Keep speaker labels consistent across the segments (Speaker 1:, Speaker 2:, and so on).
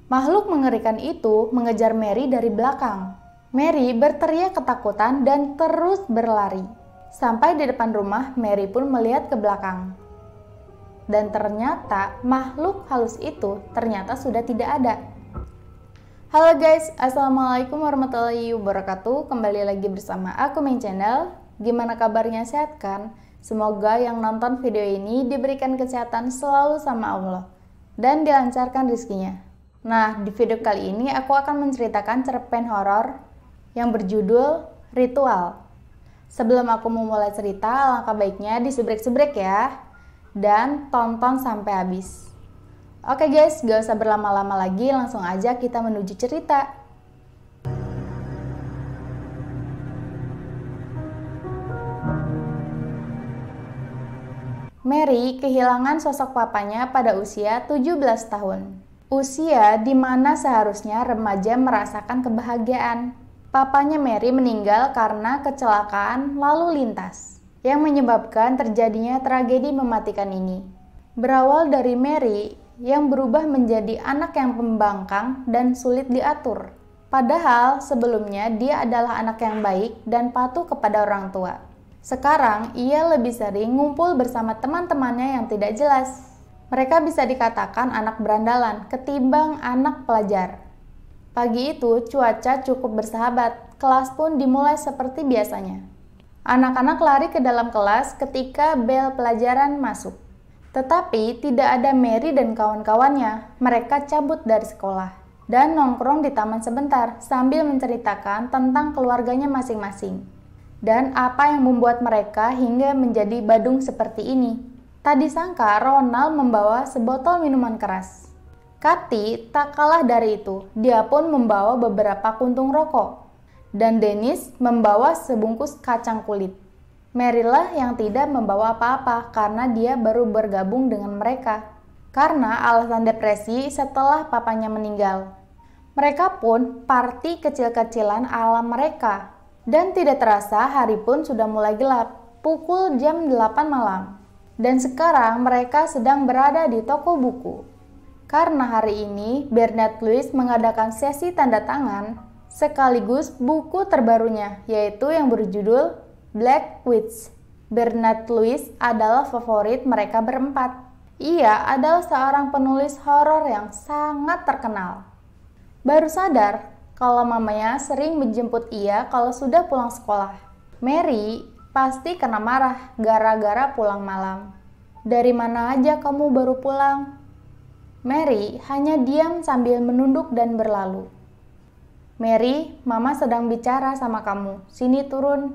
Speaker 1: Makhluk mengerikan itu mengejar Mary dari belakang. Mary berteriak ketakutan dan terus berlari. Sampai di depan rumah, Mary pun melihat ke belakang. Dan ternyata makhluk halus itu ternyata sudah tidak ada. Halo guys, assalamualaikum warahmatullahi wabarakatuh. Kembali lagi bersama aku Ming Channel. Gimana kabarnya, sehat kan? Semoga yang nonton video ini diberikan kesehatan selalu sama Allah dan dilancarkan rezekinya. Nah, di video kali ini aku akan menceritakan cerpen horor yang berjudul Ritual. Sebelum aku memulai cerita, alangkah baiknya disebrek-sebrek ya, dan tonton sampai habis. Oke guys, gak usah berlama-lama lagi, langsung aja kita menuju cerita. Mary kehilangan sosok papanya pada usia 17 tahun. Usia di mana seharusnya remaja merasakan kebahagiaan. Papanya Mary meninggal karena kecelakaan lalu lintas, yang menyebabkan terjadinya tragedi mematikan ini. Berawal dari Mary yang berubah menjadi anak yang pembangkang dan sulit diatur. Padahal sebelumnya dia adalah anak yang baik dan patuh kepada orang tua. Sekarang ia lebih sering ngumpul bersama teman-temannya yang tidak jelas. Mereka bisa dikatakan anak berandalan ketimbang anak pelajar. Pagi itu cuaca cukup bersahabat, kelas pun dimulai seperti biasanya. Anak-anak lari ke dalam kelas ketika bel pelajaran masuk. Tetapi tidak ada Mary dan kawan-kawannya. Mereka cabut dari sekolah dan nongkrong di taman sebentar sambil menceritakan tentang keluarganya masing-masing dan apa yang membuat mereka hingga menjadi badung seperti ini. Tak disangka Ronald membawa sebotol minuman keras. Kathy tak kalah dari itu, dia pun membawa beberapa kuntung rokok. Dan Dennis membawa sebungkus kacang kulit. Mary lah yang tidak membawa apa-apa karena dia baru bergabung dengan mereka. Karena alasan depresi setelah papanya meninggal. Mereka pun party kecil-kecilan ala mereka. Dan tidak terasa hari pun sudah mulai gelap, pukul jam 8 malam. Dan sekarang mereka sedang berada di toko buku. Karena hari ini Bernard Lewis mengadakan sesi tanda tangan sekaligus buku terbarunya, yaitu yang berjudul Black Witch. Bernard Lewis adalah favorit mereka berempat. Ia adalah seorang penulis horor yang sangat terkenal. Baru sadar kalau mamanya sering menjemput ia kalau sudah pulang sekolah. Mary pasti kena marah gara-gara pulang malam. Dari mana aja kamu baru pulang? Mary hanya diam sambil menunduk dan berlalu. Mary, mama sedang bicara sama kamu. Sini turun.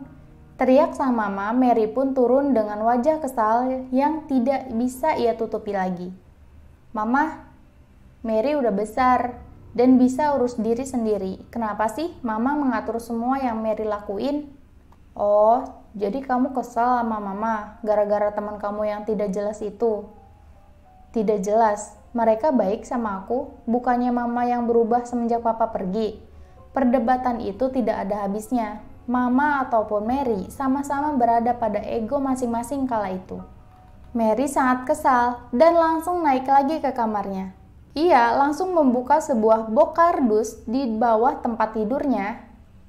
Speaker 1: Teriak sang mama, Mary pun turun dengan wajah kesal yang tidak bisa ia tutupi lagi. Mama, Mary udah besar dan bisa urus diri sendiri. Kenapa sih mama mengatur semua yang Mary lakuin? Oh, jadi kamu kesal sama mama gara-gara teman kamu yang tidak jelas itu? Tidak jelas. Mereka baik sama aku, bukannya mama yang berubah semenjak papa pergi. Perdebatan itu tidak ada habisnya. Mama ataupun Mary sama-sama berada pada ego masing-masing kala itu. Mary sangat kesal dan langsung naik lagi ke kamarnya. Ia langsung membuka sebuah box kardus di bawah tempat tidurnya,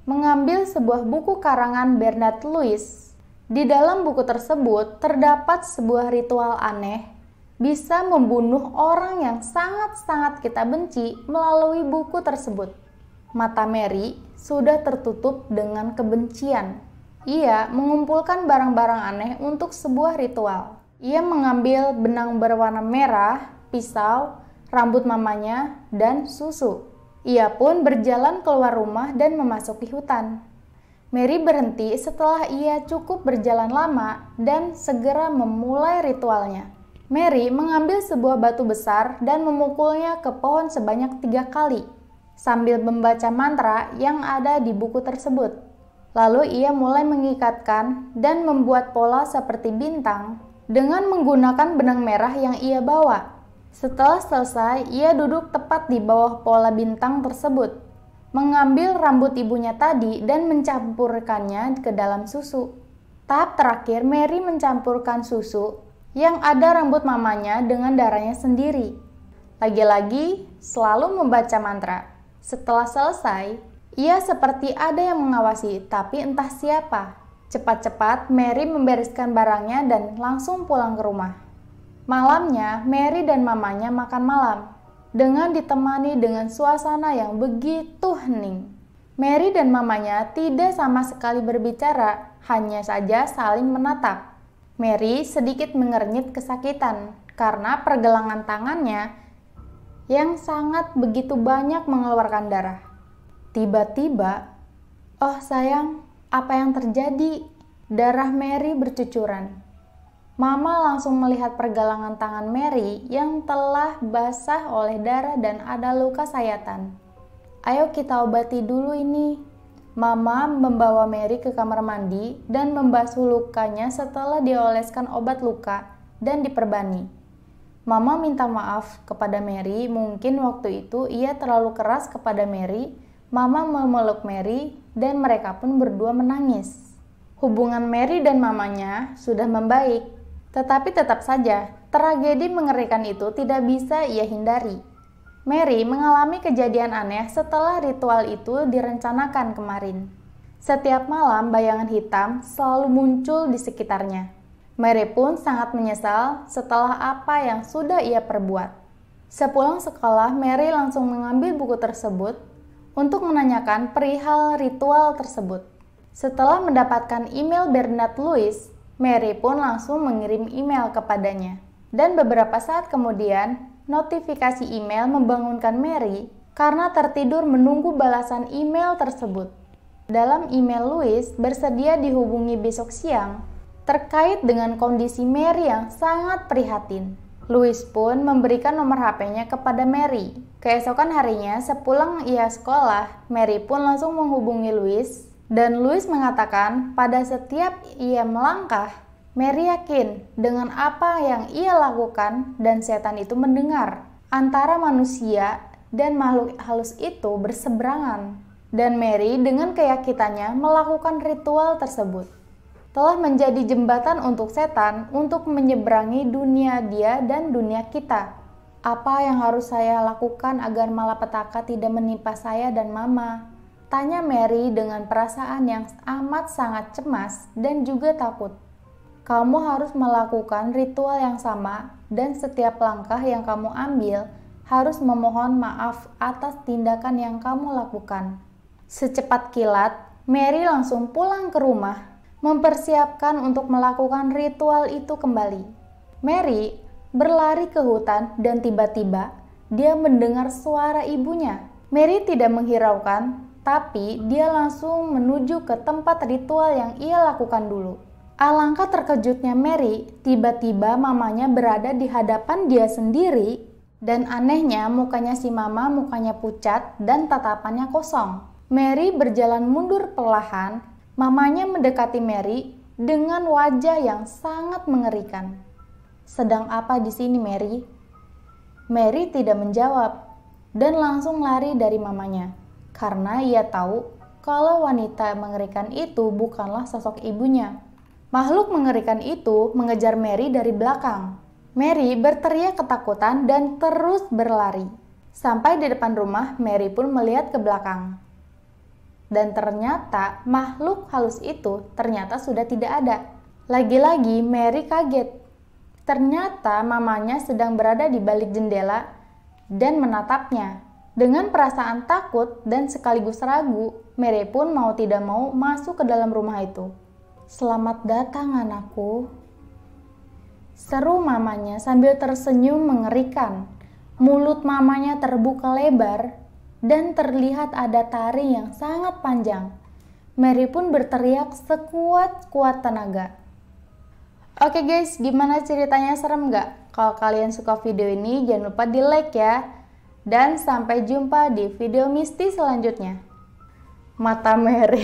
Speaker 1: mengambil sebuah buku karangan Bernard Lewis. Di dalam buku tersebut terdapat sebuah ritual aneh bisa membunuh orang yang sangat-sangat kita benci melalui buku tersebut. Mata Mary sudah tertutup dengan kebencian. Ia mengumpulkan barang-barang aneh untuk sebuah ritual. Ia mengambil benang berwarna merah, pisau, rambut mamanya, dan susu. Ia pun berjalan keluar rumah dan memasuki hutan. Mary berhenti setelah ia cukup berjalan lama dan segera memulai ritualnya. Mary mengambil sebuah batu besar dan memukulnya ke pohon sebanyak 3 kali, sambil membaca mantra yang ada di buku tersebut. Lalu ia mulai mengikatkan dan membuat pola seperti bintang dengan menggunakan benang merah yang ia bawa. Setelah selesai, ia duduk tepat di bawah pola bintang tersebut, mengambil rambut ibunya tadi dan mencampurkannya ke dalam susu. Tahap terakhir, Mary mencampurkan susu yang ada rambut mamanya dengan darahnya sendiri. Lagi-lagi selalu membaca mantra. Setelah selesai, ia seperti ada yang mengawasi, tapi entah siapa. Cepat-cepat Mary membereskan barangnya dan langsung pulang ke rumah. Malamnya, Mary dan mamanya makan malam, dengan ditemani dengan suasana yang begitu hening. Mary dan mamanya tidak sama sekali berbicara, hanya saja saling menatap. Mary sedikit mengernyit kesakitan, karena pergelangan tangannya yang sangat begitu banyak mengeluarkan darah. Tiba-tiba, "Oh sayang, apa yang terjadi?" Darah Mary bercucuran. Mama langsung melihat pergelangan tangan Mary yang telah basah oleh darah dan ada luka sayatan. "Ayo kita obati dulu ini." Mama membawa Mary ke kamar mandi dan membasuh lukanya setelah dioleskan obat luka dan diperbani. Mama minta maaf kepada Mary, mungkin waktu itu ia terlalu keras kepada Mary. Mama memeluk Mary dan mereka pun berdua menangis. Hubungan Mary dan mamanya sudah membaik, tetapi tetap saja tragedi mengerikan itu tidak bisa ia hindari. Mary mengalami kejadian aneh setelah ritual itu direncanakan kemarin. Setiap malam bayangan hitam selalu muncul di sekitarnya. Mary pun sangat menyesal setelah apa yang sudah ia perbuat. Sepulang sekolah, Mary langsung mengambil buku tersebut untuk menanyakan perihal ritual tersebut. Setelah mendapatkan email Bernard Lewis, Mary pun langsung mengirim email kepadanya. Dan beberapa saat kemudian, notifikasi email membangunkan Mary karena tertidur menunggu balasan email tersebut. Dalam email Lewis bersedia dihubungi besok siang terkait dengan kondisi Mary yang sangat prihatin. Louis pun memberikan nomor HP-nya kepada Mary. Keesokan harinya, sepulang ia sekolah, Mary pun langsung menghubungi Louis, dan Louis mengatakan pada setiap ia melangkah, Mary yakin dengan apa yang ia lakukan dan setan itu mendengar. Antara manusia dan makhluk halus itu berseberangan, dan Mary dengan keyakinannya melakukan ritual tersebut. Telah menjadi jembatan untuk setan untuk menyeberangi dunia dia dan dunia kita. Apa yang harus saya lakukan agar malapetaka tidak menimpa saya dan Mama? Tanya Mary dengan perasaan yang amat sangat cemas dan juga takut. Kamu harus melakukan ritual yang sama dan setiap langkah yang kamu ambil harus memohon maaf atas tindakan yang kamu lakukan. Secepat kilat, Mary langsung pulang ke rumah mempersiapkan untuk melakukan ritual itu kembali. Mary berlari ke hutan dan tiba-tiba dia mendengar suara ibunya. Mary tidak menghiraukan, tapi dia langsung menuju ke tempat ritual yang ia lakukan dulu. Alangkah terkejutnya Mary, tiba-tiba mamanya berada di hadapan dia sendiri dan anehnya mukanya si mama mukanya pucat dan tatapannya kosong. Mary berjalan mundur perlahan. Mamanya mendekati Mary dengan wajah yang sangat mengerikan. "Sedang apa di sini, Mary?" Mary tidak menjawab dan langsung lari dari mamanya karena ia tahu kalau wanita mengerikan itu bukanlah sosok ibunya. Makhluk mengerikan itu mengejar Mary dari belakang. Mary berteriak ketakutan dan terus berlari. Sampai di depan rumah, Mary pun melihat ke belakang. Dan ternyata makhluk halus itu ternyata sudah tidak ada. Lagi-lagi Mary kaget. Ternyata mamanya sedang berada di balik jendela dan menatapnya. Dengan perasaan takut dan sekaligus ragu, Mary pun mau tidak mau masuk ke dalam rumah itu. "Selamat datang anakku," seru mamanya sambil tersenyum mengerikan. Mulut mamanya terbuka lebar dan terlihat ada taring yang sangat panjang. Mary pun berteriak sekuat-kuat tenaga. Oke guys, gimana ceritanya, serem nggak? Kalau kalian suka video ini, jangan lupa di like ya. Dan sampai jumpa di video mistis selanjutnya. Mata Mary.